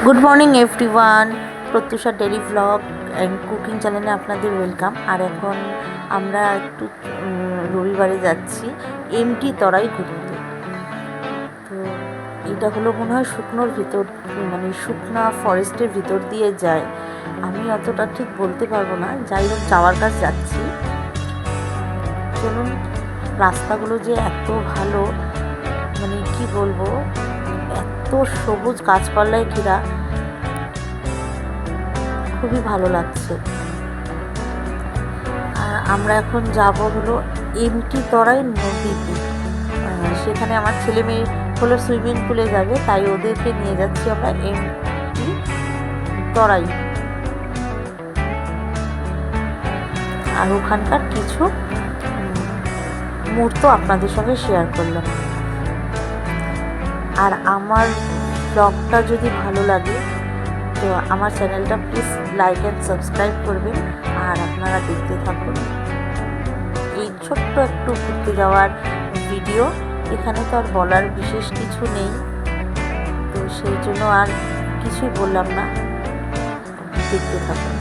Good morning everyone, Pratyusha daily vlog and cooking চ্যানেলে আপনাদের welcome. আর এখন আমরা একটু রবিবারে যাচ্ছি এমটি তরাই ঘুরতে। তো এটা হলো মনে হয় শুকনোর ভিতর, মানে শুকনা ফরেস্টের ভিতর দিয়ে যায়। আমি অতটা ঠিক বলতে পারবো না, যাই হোক যাওয়ার কাজ যাচ্ছি। চলুন, রাস্তাগুলো যে এত ভালো, মানে কি বলবো, এত সবুজ গাছপালায় ঘেরা, খুবই ভালো লাগছে। আর আমরা এখন যাব হলো এমটি তরাই নদীতে। সেখানে আমার ছেলে মেয়ে হলো সুইমিং পুলে যাবে, তাই ওদেরকে নিয়ে যাচ্ছি আমরা এমটি তরাই। আর ওখানকার কিছু মুহূর্ত আপনাদের সঙ্গে শেয়ার করলাম। আর আমার ব্লগটা যদি ভালো লাগে তো আমার চ্যানেলটা প্লিজ লাইক অ্যান্ড সাবস্ক্রাইব করবেন। আর আপনারা দেখতে থাকুন এই ছোট্ট একটু ঘুরতে যাওয়ার ভিডিও। এখানে তো আর বলার বিশেষ কিছু নেই, তো সেই জন্য আর কিছুই বললাম না, দেখতে থাকুন।